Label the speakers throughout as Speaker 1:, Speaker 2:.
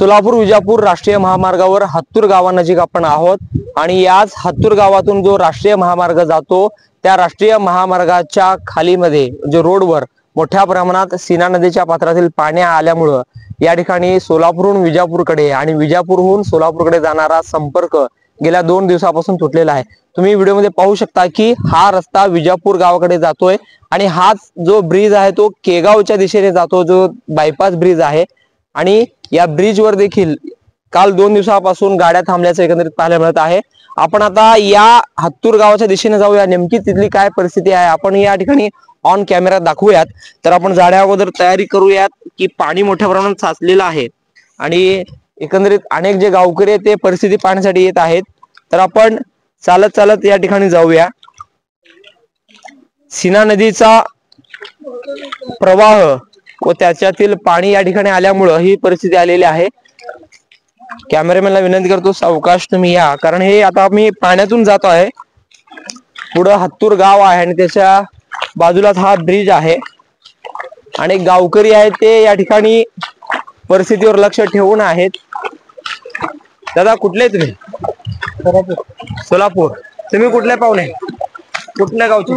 Speaker 1: सोलापूर विजापूर राष्ट्रीय महामार्गावर हत्तूर गावानजीक आपण आहोत आणि याच हत्तूर गावातून जो राष्ट्रीय महामार्ग जातो त्या राष्ट्रीय महामार्गाच्या खालीमध्ये जो रोडवर मोठ्या प्रमाणात सीना नदीच्या पात्रातील पाणी आल्यामुळे या ठिकाणी सोलापूरहून विजापूरकडे आणि विजापूरहून सोलापूरकडे जाणारा संपर्क गेल्या 2 दिवसापासून तुटलेला आहे। तुम्ही व्हिडिओमध्ये पाहू शकता की हा रस्ता विजापूर गावाकडे जातोय आणि हाच जो ब्रिज आहे तो केगावच्या दिशेने जातो, जो बायपास ब्रिज आहे। आणि या ब्रिजवर देखील काल 2 दिवसापासून गाड्या थांबल्याचं एकंदरीत पाहायला मिळत आहे। आपण आता या हत्तूर गावाच्या दिशेने जाऊया, नेमकी तिथली काय परिस्थिती आहे आपण या ठिकाणी ऑन कॅमेरा दाखवूयात। तर आपण जाण्या अगोदर तयारी करूयात की पाणी मोठ्या प्रमाणात साचलेलं आहे आणि एकंदरीत अनेक जे गावकरी आहेत ते परिस्थिती पाहण्यासाठी येत आहेत। तर आपण चालत चालत या ठिकाणी जाऊया। सीना नदीचा प्रवाह व त्याच्यातील पाणी या ठिकाणी आल्यामुळे ही परिस्थिती आलेली आहे। कॅमेरामॅनला विनंती करतो सावकाश तुम्ही या, कारण हे आता आम्ही पाण्यातून जातो आहे। पुढे हत्तूर गाव आहे आणि त्याच्या बाजूलाच हा ब्रिज आहे। अनेक गावकरी आहेत ते या ठिकाणी परिस्थितीवर लक्ष ठेवून आहेत। दादा कुठले तुम्ही? सोलापूर। तुम्ही कुठल्या पाहुणे? कुठल्या गावचे?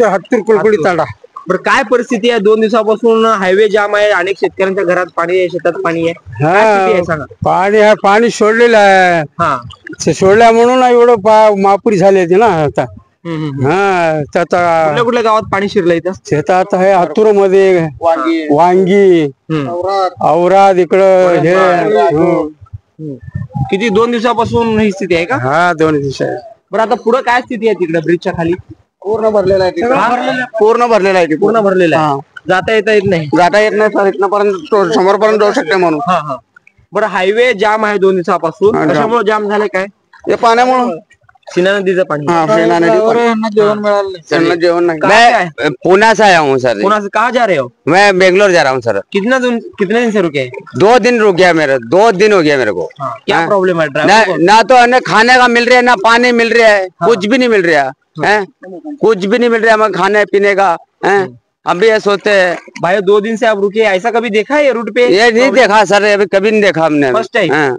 Speaker 2: हत्तूर कुलकुली तांडा।
Speaker 1: बरं, काय परिस्थिती आहे? 2 दिवसापासून हायवे जाम आहे, अनेक शेतकऱ्यांच्या घरात पाणी आहे, शेतात पाणी आहे, काय स्थिती आहे सांगा?
Speaker 2: पाणी सोडलेलं आहे।
Speaker 1: हा,
Speaker 2: ते सोडल्या म्हणून एवढं मापुरी झाली होती ना आता।
Speaker 1: कुठल्या गावात पाणी शिरलं इथं?
Speaker 2: शेतात आहे हत्तूर मध्ये, वांगी, औराद इकडं हे।
Speaker 1: किती 2 दिवसापासून ही स्थिती आहे का?
Speaker 2: हा 2 दिवस आहे।
Speaker 1: बरं, आता पुढे काय स्थिती आहे तिकडे ब्रिजच्या खाली?
Speaker 2: पूर्ण भरलेला आहे, पूर्ण भरलेला आहे,
Speaker 1: पूर्ण भरलेला आहे, जाता येत नाही
Speaker 2: सर इथपर्यंत समोरपर्यंत जाऊ शकते म्हणून।
Speaker 1: बरं, हायवे जाम आहे 2 दिवसापासून, कशामुळे जाम झाले काय?
Speaker 2: हे पाण्यामुळे,
Speaker 1: सीना नदीचं पाणी।
Speaker 2: जेवण मिळालं, जेवण नाही।
Speaker 3: मैं पुणे से आया हूँ सर।
Speaker 1: पुणे से कहाँ जा रहे हो?
Speaker 3: मैं बेंगलोर जा रहा हूँ सर।
Speaker 1: कितने दिन से रुके?
Speaker 3: 2 दिन रुक गया मेरे, 2 दिन हो गया मेरे को।
Speaker 1: क्या प्रॉब्लम है?
Speaker 3: ना तो हमें खाने का मिल रहा है, ना पानी मिल रहा है, कुछ भी नहीं मिल रहा है, कुछ भी नहीं मिल रहा है हमें खाने पीने का। हम भी ये सोचते हैं
Speaker 1: भाई 2 दिन से आप रुके, ऐसा कभी देखा है ये रूट पे?
Speaker 3: ये नहीं देखा सर, अभी कभी नहीं देखा हमने।
Speaker 1: First time.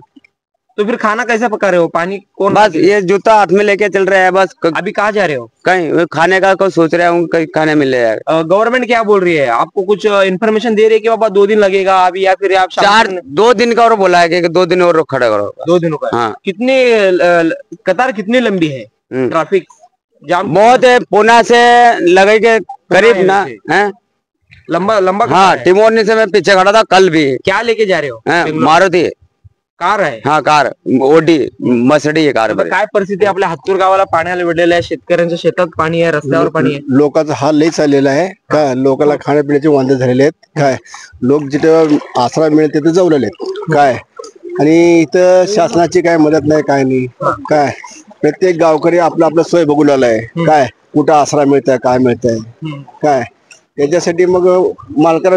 Speaker 1: तो फिर खाना कैसे पका रहे हो? पानी कौन?
Speaker 3: बस ये जूता हाथ में लेके चल रहे हैं बस।
Speaker 1: अभी कहाँ जा रहे हो?
Speaker 3: कहीं खाने का कुछ सोच रहा हूँ, कहीं खाने मिल रहा है।
Speaker 1: गवर्नमेंट क्या बोल रही है आपको? कुछ इन्फॉर्मेशन दे रही है कि बाबा 2 दिन लगेगा अभी, या फिर आप
Speaker 3: 2 दिन का और बोला है कि 2 दिन और खड़ा करो।
Speaker 1: 2 दिनों का?
Speaker 3: हाँ।
Speaker 1: कितनी कतार कितनी लंबी है? ट्रैफिक जाम
Speaker 3: बहुत है, पुणे से लगे के करीब ना है,
Speaker 1: लंबा।
Speaker 3: हाँ, टिमोरनी से मैं पीछे खड़ा था कल भी।
Speaker 1: क्या लेके जा रहे हो?
Speaker 3: मारुति
Speaker 1: कार आहे?
Speaker 3: हाँ कार, ओडी मसडी आहे कार।
Speaker 1: काय परिस्थिती आपल्या हत्तूर गावाला पाण्याला वेढलेलं आहे, शेतकऱ्यांच्या शेतात पाणी आहे, रस्त्यावर पाणी आहे,
Speaker 2: लोकांचा हाल लई चाललेला आहे काय। लोकांना खाण्यापिण्याचे वांदे झालेले आहेत काय। लोक जिथे आसरा मिळेल तिथे जवळले आहेत काय। आणि इथं शासनाची काय मदत नाही, काय नाही काय। प्रत्येक गावकरी आपलं सोय बघू लागलाय काय, कुठं आसरा मिळतंय, काय मिळतंय काय। याच्यासाठी मग मालकाला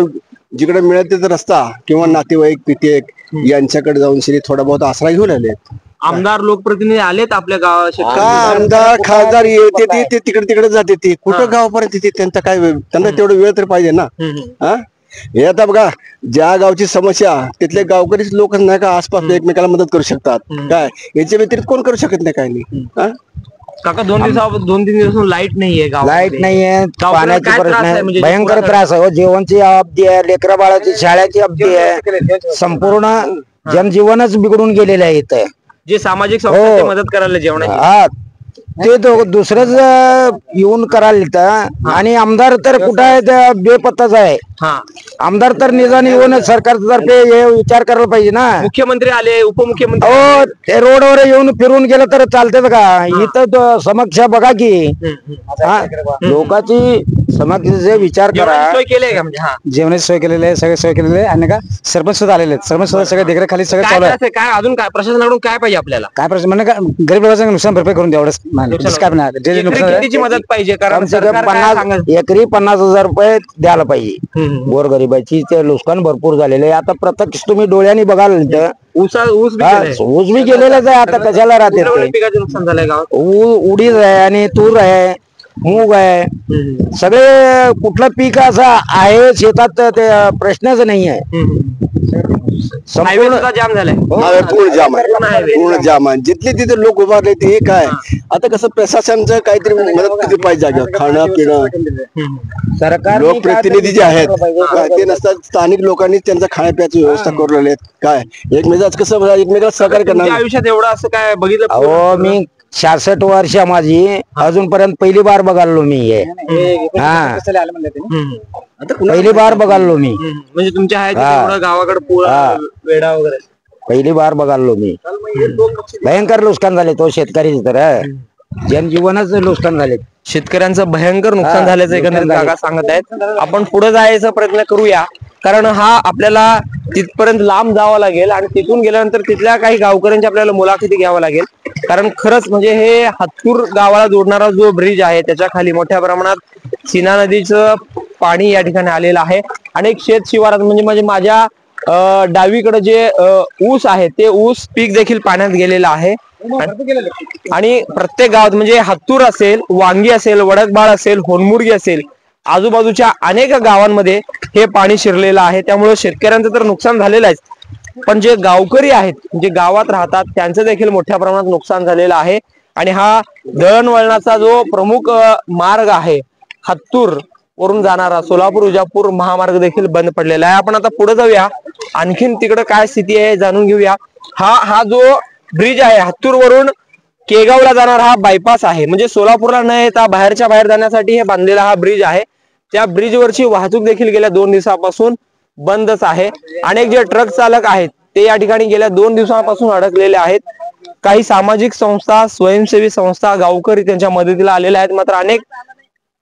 Speaker 2: जिकडे मिळेल तिथं रस्ता किंवा नातेवाईक पितेक यांच्याकडे जाऊन श्री थोडा बहुत आसरा घेऊन आले।
Speaker 1: आमदार लोकप्रतिनिधी आलेत आपल्या गावात?
Speaker 2: आमदार खासदार येते ते तिकडे जाते, ते कुठं गावापर्यंत येते, त्यांचा काय त्यांना तेवढं वेळ तर पाहिजे ना। हे आता बघा, ज्या गावची समस्या तिथले गावकरीच लोक नाही का आसपास एकमेकाला मदत करू शकतात काय, याच्या व्यतिरिक्त कोण करू शकत नाही, काय नाही।
Speaker 1: काका 2 तीन दिवसापासून लाईट नाहीये गावात?
Speaker 4: लाईट नाहीये, पाण्याची परिस्थिती भयंकर त्रास आहे। जेवणची अवधी आहे, लेकरा बाळाची शाळेची अवधी आहे, संपूर्ण जनजीवनच बिघडून गेलेलं आहे इथं।
Speaker 1: जे सामाजिक संस्था मदत करायला जेवणाची
Speaker 4: ते दुसरंच येऊन करायला आणि आमदार तर कुठं आहे बेपत्ताच आहे। आमदार तर निदान येऊन सरकारतर्फे हे विचार करायला पाहिजे ना।
Speaker 1: मुख्यमंत्री आले, उपमुख्यमंत्री
Speaker 4: हो, ते रोडवर येऊन फिरून गेलं तर चालते का? इथं समक्ष बघा की लोकांची समक्षचे विचार करा।
Speaker 1: सोय केली का? म्हणजे
Speaker 4: जेवणाची सोय केलेली आहे, सगळे सोय केलेली आहे आणि का सरपंच सुद्धा आलेले आहेत, सरपंच सुद्धा सगळे देखरेख खाली सगळं चालू आहे।
Speaker 1: काय अजून काय प्रशासनाकडून काय पाहिजे आपल्याला?
Speaker 4: काय प्रश्न म्हणजे गरीब लोकांचं नुकसान भरपाई करून द्यावंच काय
Speaker 1: कितीची मदत पाहिजे? कारण
Speaker 4: 50 एकरी 50,000 रुपये द्यायला पाहिजे गोरगरिबाची। ते नुकसान भरपूर झालेलं आहे आता, प्रत्यक्ष तुम्ही डोळ्याने बघाल
Speaker 1: ऊस
Speaker 4: बी गेलेलंच आहे आता, कशाला राहते
Speaker 1: पिकाचं नुकसान झालंय गावात?
Speaker 4: उडीद आहे आणि तूर आहे, मूग आहे, सगळे कुठलं पीक असं आहे शेतात ते प्रश्नच नाही आहे।
Speaker 1: हायवे सुद्धा जाम झालाय.
Speaker 2: हायवे पूर्ण जाम आहे, पूर्ण जाम आहे. जिथले तिथे लोक उभारले ते काय. आता कसं प्रशासनचं काहीतरी मदत किती पाहिजे जागेवर खाणं पिणं.
Speaker 4: सरकार
Speaker 2: लोकप्रतिनिधी जे आहेत ते नसतात, स्थानिक लोकांनी त्यांचा खाण्यापिण्याची व्यवस्था करून काय एकमेकाच कसं एकमेकाला सहकार्य
Speaker 1: तुमच्या
Speaker 2: करणार.
Speaker 1: आयुष्यात एवढं असं काय बघितलं?
Speaker 4: अहो मी 66 वर्ष माझी अजूनपर्यंत पहिली बार बघालो मी हे. हा पहिली बार बघालो मी,
Speaker 1: म्हणजे तुमच्या आहे एवढं गावाकडे वेडा वगैरे
Speaker 4: पहिली बार बघालो मी. भयंकर नुकसान झाले तो शेतकरी तर जनजीवनच नुकसान झाले.
Speaker 1: शेतकऱ्यांचं भयंकर नुकसान झाल्याचं एकंदरीत काका सांगत आहेत. आपण पुढे जायचा प्रयत्न करूया, कारण हा आपल्याला तिथपर्यंत लांब जावं लागेल आणि तिथून गेल्यानंतर तिथल्या काही गावकऱ्यांची आपल्याला मुलाखती घ्यावं लागेल. कारण खरंच म्हणजे हे हत्तूर गावाला जोडणारा जो ब्रिज आहे त्याच्या खाली मोठ्या प्रमाणात सीना नदीचं पाणी या ठिकाणी आलेलं आहे. अनेक शेत शिवारात म्हणजे माझ्या डावीकडे जे ऊस आहे ते ऊस पीक देखील पाण्यात गेलेलं आहे. आणि प्रत्येक गावात म्हणजे हत्तूर असेल, वांगी असेल, वडकबाळ असेल, होनमुर्गी असेल, आजूबाजूच्या अनेक गावांमध्ये हे पाणी शिरलेलं आहे. त्यामुळे शेतकऱ्यांचं तर नुकसान झालेलं आहे, पण जे गावकरी आहेत जे गावात राहतात त्यांचं देखील मोठ्या प्रमाणात नुकसान झालेलं आहे. आणि हा दळणवळणाचा जो प्रमुख मार्ग आहे हत्तूर वरून जाणारा सोलापूर विजापूर महामार्ग देखील बंद पडलेला आहे. आपण आता पुढे जाऊया, आणखीन तिकडे काय स्थिती आहे जाणून घेऊया. हा जो ब्रिज आहे हत्तूर वरून केगावला जाणारा हा बायपास आहे. म्हणजे सोलापूरला न येता बाहेरच्या बाहेर जाण्यासाठी हे बांधलेला हा ब्रिज आहे. त्या ब्रिजवरची वाहतूक देखील गेल्या 2 दिवसापासून बंदच आहे. अनेक जे ट्रक चालक आहेत ते या ठिकाणी गेल्या 2 दिवसांपासून अडकलेले आहेत. काही सामाजिक संस्था, स्वयंसेवी संस्था, गावकरी त्यांच्या मदतीला आलेले आहेत. मात्र अनेक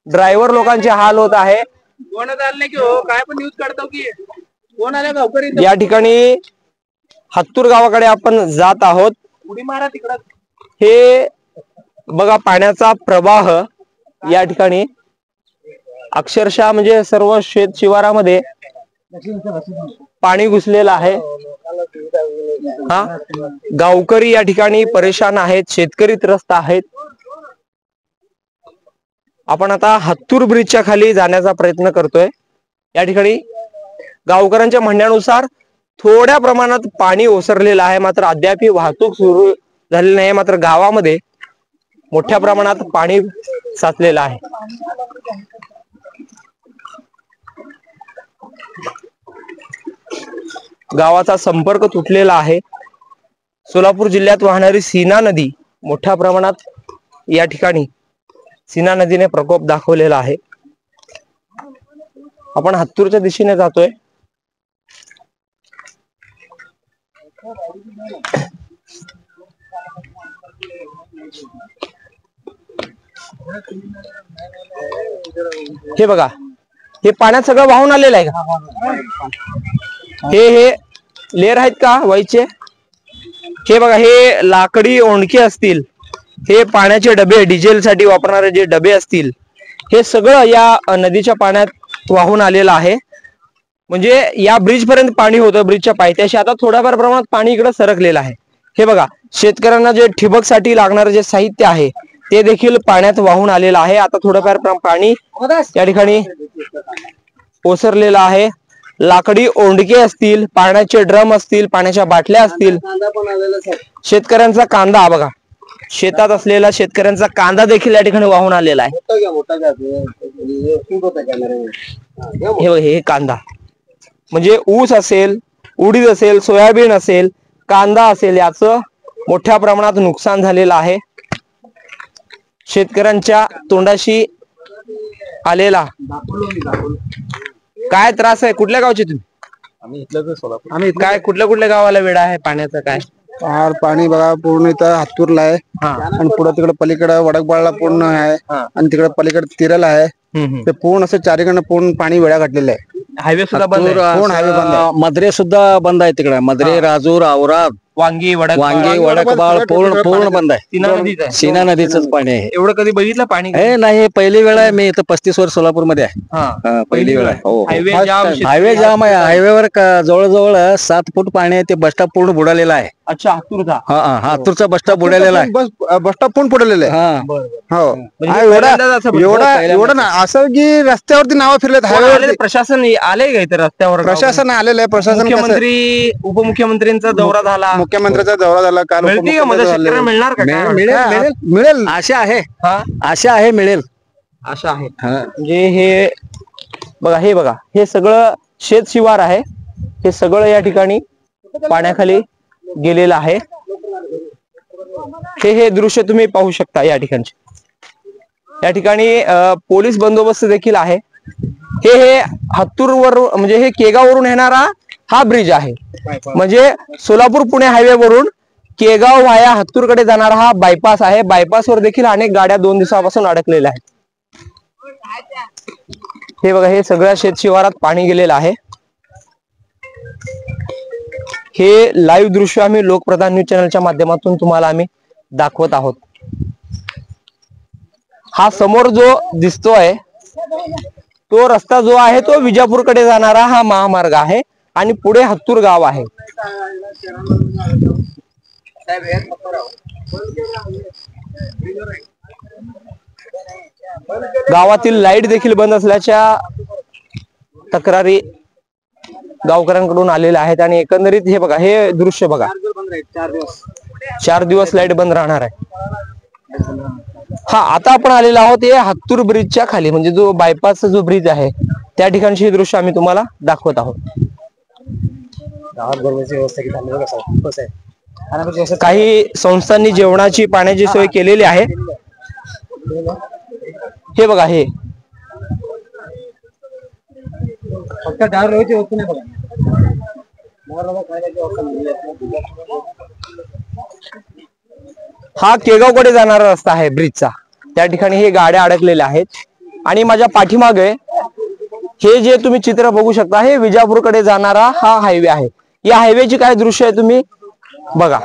Speaker 1: ड्रायव्हर लोकांचे हाल होत आहे. या ठिकाणी हत्तूर गावाकडे आपण जात आहोत. हे बघा पाण्याचा प्रवाह या ठिकाणी अक्षरशः म्हणजे सर्व शेत शिवारामध्ये पाणी घुसलेलं आहे. गावकरी या ठिकाणी परेशान आहेत, शेतकरी त्रस्त आहेत. आपण आता हत्तूर ब्रिजच्या खाली जाण्याचा प्रयत्न करतोय. या ठिकाणी गावकऱ्यांच्या म्हणण्यानुसार थोड्या प्रमाणात पाणी ओसरलेलं आहे, मात्र अद्याप वाहतूक सुरू झालेली नाही. मात्र गावामध्ये मोठ्या प्रमाणात पाणी साचलेलं आहे. गावाचा संपर्क तुटलेला आहे. सोलापूर जिल्ह्यात वाहणारी सीना नदी मोठ्या प्रमाणात या ठिकाणी सीना नदीने प्रकोप दाखवलेला आहे. आपण हत्तूरच्या दिशेने जातोय. हे बघा, हे पाण्यात सगळं वाहून आलेलं आहे का? हे लेअर आहेत का व्हायचे? हे बघा, हे लाकडी ओंडके असतील, हे पाण्याचे डबे, डिझेल साठी वापरणारे जे डबे असतील, हे सगळं या नदीच्या पाण्यात वाहून आलेलं आहे. म्हणजे या ब्रिज पर्यंत पाणी होतं, ब्रिजच्या पायथ्याशी. आता थोड्याफार प्रमाणात पाणी इकडे सरकलेलं आहे. हे बघा, शेतकऱ्यांना जे ठिबक साठी लागणारे जे साहित्य आहे ते देखील पाण्यात वाहून आलेलं आहे. आता थोडंफार पाणी या ठिकाणी ओसरलेलं आहे. लाकडी ओंडके असतील, पाण्याचे ड्रम असतील, पाण्याच्या बाटल्या असतील, शेतकऱ्यांचा कांदा बघा, शेतात असलेला शेतकऱ्यांचा कांदा देखील या ठिकाणी वाहून आलेला आहे. हे कांदा म्हणजे ऊस असेल, उडीद असेल, सोयाबीन असेल, कांदा असेल, याचं मोठ्या प्रमाणात नुकसान झालेलं आहे. शेतकऱ्यांच्या तोंडाशी आलेला काय त्रास आहे? कुठल्या गावचे तुम्ही?
Speaker 2: आम्ही इथलं सोलापूर.
Speaker 1: आम्ही काय कुठल्या गावाला वेळा आहे पाण्याचा? काय
Speaker 2: पाणी बघा पूर्ण इथं हत्तूरला आहे आणि पुढे तिकडे पलीकडे वडकबाळला पूर्ण आहे आणि तिकडे पलीकडे तिरला आहे. ते पूर्ण असं चारीकडनं पूर्ण पाणी वेळा घातलेलं आहे.
Speaker 1: हायवे सुद्धा बंद आहे.
Speaker 2: पूर्ण हायवे बंद आहे.
Speaker 3: मद्रे सुद्धा बंद आहे तिकडे. मद्रे, राजूर, औराद,
Speaker 1: वांगी
Speaker 3: वडकबाळ पूर्ण बंद आहे. सीना नदीचंच पाणी आहे.
Speaker 1: एवढं कधी बघितलं पाणी?
Speaker 3: हे नाही, पहिली वेळ आहे. मी इथं 35 वर्ष सोलापूर मध्ये आहे. पहिली वेळ आहे. हायवे जाम आहे. हायवेवर जवळजवळ 7 फूट पाणी आहे. ते बस स्टॉप पूर्ण बुडालेला आहे.
Speaker 1: अच्छा हत्तूरचा.
Speaker 5: हातूरचा बस स्टॉप बुडालेला आहे.
Speaker 2: बस स्टॉप पण पडलेलं आहे.
Speaker 5: हा
Speaker 2: हो
Speaker 1: म्हणजे
Speaker 2: एवढा
Speaker 1: पहिल्यांदाच असं बघितलं,
Speaker 2: एवढा
Speaker 1: पहिल्यांदाच.
Speaker 2: एवढं ना असं की रस्त्यावरती नावं फिरलेत
Speaker 1: कोण आलेलं?
Speaker 2: हायवेवरती.
Speaker 1: प्रशासन आले का इथे रस्त्यावर?
Speaker 2: प्रशासन आलेलं आहे. प्रशासन कसं-
Speaker 1: मुख्यमंत्री उपमुख्यमंत्र्यांचा दौरा झाला.
Speaker 2: मुख्यमंत्र्याचा दौरा झाला काल.
Speaker 1: मिळते का मदत? शेतकऱ्यांना मिळणार का काय?
Speaker 2: मिळेल मिळेल.
Speaker 5: आशा आहे,
Speaker 1: हा
Speaker 5: आशा आहे, मिळेल.
Speaker 1: अशा आहे. म्हणजे हे बघा हे सगळं शेत शिवार आहे. हे सगळं या ठिकाणी पाण्याखाली गेलेलं आहे. हे दृश्य तुम्ही पाहू शकता या ठिकाणचे. या ठिकाणी पोलीस बंदोबस्त देखील आहे. हे हत्तूरवर म्हणजे हे केगाववरून येणारा हा ब्रिज आहे. म्हणजे सोलापूर पुणे हायवे वरून केगाव व्हाया हत्तूरकडे जाणारा हा बायपास आहे. बायपासवर देखील अनेक गाड्या 2 दिवसापासून अडकलेल्या आहेत. हे बघा हे सगळ्या शेत शिवारात पाणी गेलेलं आहे. हे लाईव्ह दृश्य आम्ही लोकप्रधान न्यूज चॅनलच्या माध्यमातून तुम्हाला आम्ही दाखवत आहोत. हा समोर जो दिसतोय तो रस्ता जो आहे तो विजापूरकडे जाणारा हा महामार्ग आहे आणि पुढे हत्तूर गाव आहे. गावातील लाईट देखील बंद असल्याच्या तक्रारी गावकऱ्यांकडून आलेल्या आहेत आणि एकंदरीत हे बघा हे दृश्य बघा. 4 दिवस लाईट बंद राहणार आहे. हा आता आपण आलेलो आहोत हे हत्तूर ब्रिजच्या खाली म्हणजे जो बायपासचा जो ब्रिज आहे त्या ठिकाणची हे दृश्य आम्ही तुम्हाला दाखवत आहोत. काही संस्थांनी जेवणाची पाण्याची सोय केलेली आहे. हे बघा हे हा केगावकडे जाणारा रस्ता आहे ब्रिजचा. त्या ठिकाणी हे गाड्या अडकलेल्या आहेत आणि माझ्या पाठीमागे हे जे तुम्ही चित्र बघू शकता हे विजापूरकडे जाणारा हा हायवे आहे. या हायवेची काय दृश्य आहे तुम्ही बघा.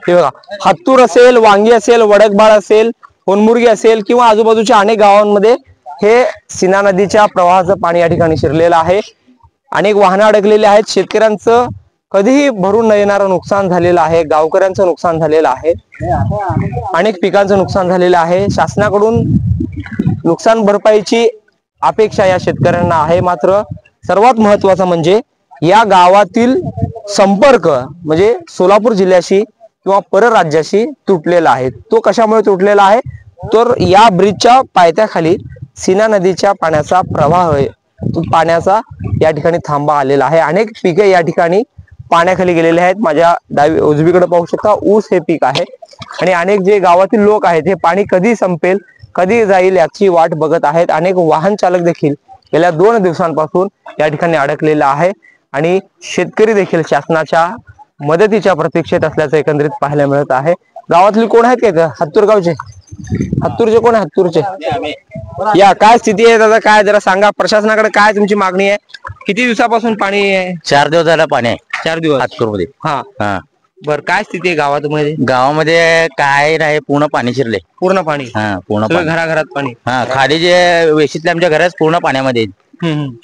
Speaker 1: हे बघा हत्तूर असेल, वांगी असेल, वडकबाळ असेल, होनमुर्गी असेल किंवा आजूबाजूच्या अनेक गावांमध्ये हे सीना नदीच्या प्रवाहाचं पाणी या ठिकाणी शिरलेलं आहे. अनेक वाहनं अडकलेली आहेत. शेतकऱ्यांचं कधीही भरून न येणारं नुकसान झालेलं आहे. गावकऱ्यांचं नुकसान झालेलं आहे. अनेक पिकांचं नुकसान झालेलं आहे. शासनाकडून नुकसान भरपाईची अपेक्षा या शेतकऱ्यांना आहे. मात्र सर्वात महत्वाचं म्हणजे या गावातील संपर्क म्हणजे सोलापूर जिल्ह्याशी किंवा परराज्याशी तुटलेला आहे. तो कशामुळे तुटलेला आहे तर या ब्रिजच्या पायथ्याखाली सीना नदीच्या पाण्याचा प्रवाह पाण्याचा या ठिकाणी थांबा आलेला आहे. अनेक पिके या ठिकाणी पाण्याखाली गेलेले आहेत. माझ्या उजवीकडे पाहू शकता ऊस हे पीक आहे आणि अनेक जे गावातील लोक आहेत हे पाणी कधी संपेल कधी जाईल याची वाट बघत आहेत. अनेक वाहन चालक देखील गेल्या 2 दिवसांपासून या ठिकाणी अडकलेला आहे आणि शेतकरी देखील शासनाच्या मदतीच्या प्रतीक्षेत असल्याचं एकंदरीत पाहायला मिळत आहे. गावातली कोण आहेत का हत्तूर गावचे? हत्तूरचे कोण आहे? हत्तूरचे या काय स्थिती आहे दादा? काय जरा सांगा. प्रशासनाकडे काय तुमची मागणी आहे? किती दिवसापासून पाणी आहे?
Speaker 5: 4 दिवस झालं पाणी आहे
Speaker 1: 4 दिवस
Speaker 5: हातूर मध्ये.
Speaker 1: हा बर काय स्थिती आहे गावामध्ये?
Speaker 5: गावामध्ये काय नाही पूर्ण पाणी शिरले.
Speaker 1: पूर्ण पाणी
Speaker 5: पूर्ण
Speaker 1: सगळं घराघरात पाणी.
Speaker 5: खाली जे वेशीतल्या आमच्या घरात पूर्ण पाण्यामध्ये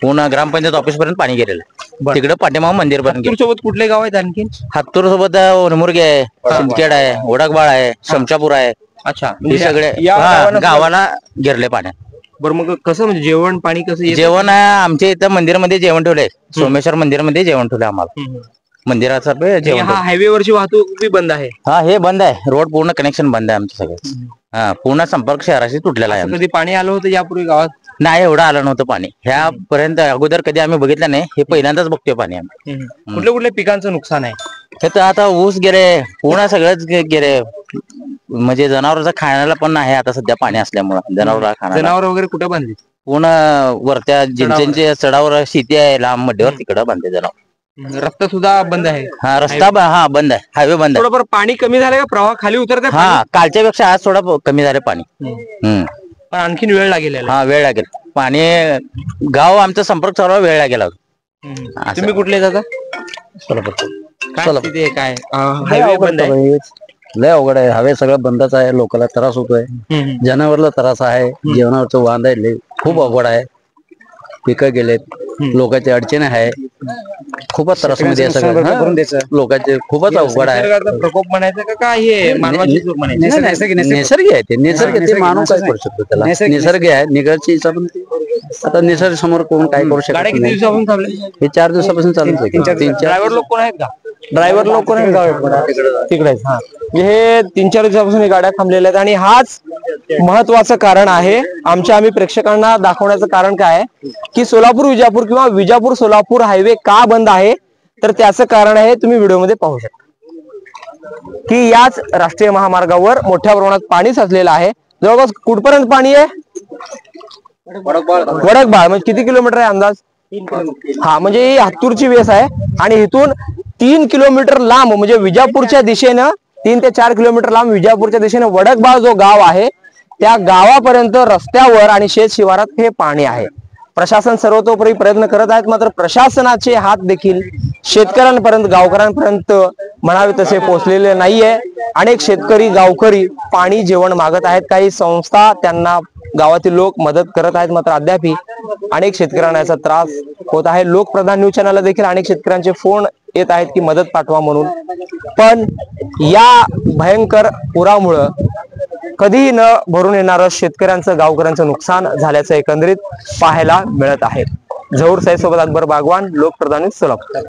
Speaker 5: पूर्ण ग्रामपंचायत ऑफिस पर्यंत पाणी गेलेलं. तिकडे पाठीमाग मंदिर पर्यंत.
Speaker 1: सोबत कुठले गाव आहेत आणखी?
Speaker 5: हत्तूर सोबत वनमुर्गी आहे, सिंदखेड आहे, ओडकबाळ आहे, शमशापूर आहे.
Speaker 1: अच्छा
Speaker 5: हे सगळे गावाला गिरले पाण्यात.
Speaker 1: बरं मग कसं म्हणजे जेवण पाणी कसं येतं?
Speaker 5: जेवण आमच्या इथं मंदिरमध्ये जेवण ठेवलंय. सोमेश्वर मंदिरमध्ये जेवण ठेवलंय आम्हाला. मंदिराचं जेवण.
Speaker 1: हा हायवे वरची वाहतूक बंद आहे.
Speaker 5: हे बंद आहे. रोड पूर्ण कनेक्शन बंद आहे आमचं सगळं. पूर्ण संपर्क शहराशी तुटलेला आहे.
Speaker 1: कधी पाणी आलं होतं यापूर्वी गावात?
Speaker 5: नाही एवढं आलं नव्हतं पाणी ह्या पर्यंत. अगोदर कधी आम्ही बघितलं नाही. हे पहिल्यांदाच बघतोय पाणी आम्ही.
Speaker 1: कुठल्या कुठल्या पिकांचं नुकसान आहे?
Speaker 5: हे तर आता ऊस गेले पूर्ण सगळंच गेले. म्हणजे जनावरांचं खाण्याला पण नाही आता सध्या पाणी असल्यामुळे.
Speaker 1: जनावर वगैरे कुठे बांधली?
Speaker 5: पूर्ण वरत्या जिंचेंच्या चढावर शेती आहे लांब मध्यवर तिकडं बांधले जनावर.
Speaker 1: रस्ता सुद्धा बंद आहे.
Speaker 5: रस्ता बंद आहे. हायवे बंद आहे.
Speaker 1: थोडंफार पाणी कमी झालं का? प्रवाह खाली उतरत आहे?
Speaker 5: कालच्या पेक्षा आज थोडा कमी झालं पाणी.
Speaker 1: पण आणखीन वेळ लागेल.
Speaker 5: वेळ लागेल. पाणी गाव आमचा संपर्क चालू वेळ लागेल.
Speaker 1: तुम्ही कुठले दादा?
Speaker 5: सोलापूर.
Speaker 1: काय हायवे बंद आहे.
Speaker 6: लय अवघड आहे. हवे सगळं बंदच आहे. लोकांना त्रास होतोय. जनावरला त्रास आहे. जेवणावरचं वांदा आहे. लय खूप अवघड आहे. पिकं गेलेत. लोकांची अडचण आहे. खूपच त्रासमध्ये आहे सगळं. लोकांचे खूपच अवघड आहे.
Speaker 1: निसर्गाचा प्रकोप म्हणायचं का काय हे मानवाची चूक म्हणायची?
Speaker 6: निसर्ग आहे ते. निसर्ग ते मानव काय करू शकतो त्याला. निसर्ग आहे. निसर्गाच्या हिशोबाने आता निसर्ग समोर कोण काय करू शकत
Speaker 1: गाड्या किती
Speaker 6: नाही.
Speaker 1: दिवसापासून थांबले?
Speaker 6: हे 4 दिवसापासून चालू आहे. 3-4
Speaker 1: ड्रायव्हर लोक कोण आहेत का? ड्रायव्हर लोक कोण आहेत तिकडे? हा, म्हणजे हे 3-4 दिवसापासून हे गाड्या थांबलेल्या आहेत आणि हाच महत्वाचं कारण आहे. आम्ही प्रेक्षकांना दाखवण्याचं कारण काय आहे की सोलापूर विजापूर किंवा विजापूर सोलापूर हायवे का बंद आहे, तर त्याचं कारण आहे तुम्ही व्हिडिओमध्ये पाहू शकता की याच राष्ट्रीय महामार्गावर मोठ्या प्रमाणात पाणी साचलेलं आहे. जवळपास कुठपर्यंत पाणी आहे? वडकबाळ. म्हणजे किती किलोमीटर आहे अंदाज? हा, म्हणजे ही हत्तूरची वेस आहे आणि इथून 3 किलोमीटर लांब म्हणजे विजापूरच्या दिशेनं 3 ते 4 किलोमीटर लांब विजापूरच्या दिशेनं वडकबाळ जो गाव आहे त्या गावापर्यंत रस्त्यावर आणि शेत शिवारात हे पाणी आहे. प्रशासन सर्वतोपरी प्रयत्न करत आहेत, मात्र प्रशासनाचे हात देखील शेतकऱ्यांपर्यंत गावकऱ्यांपर्यंत म्हणावे तसे पोहोचलेले नाहीये. अनेक शेतकरी गावकरी पाणी जेवण मागत आहेत. काही संस्था त्यांना गावातील लोक मदत करत आहेत, मात्र अद्यापही अनेक शेतकऱ्यांना याचा त्रास होत आहे. लोकप्रधान न्यूज चॅनलला देखील अनेक शेतकऱ्यांचे फोन येत आहेत की मदत पाठवा म्हणून, पण या भयंकर पुरामुळं कधीही न भरून येणारं शेतकऱ्यांचं गावकऱ्यांचं नुकसान झाल्याचं एकंदरीत पाहायला मिळत आहे. झहूर साहेब सोबत अकबर बागवान, लोकप्रधान न्यूज सोलापूर.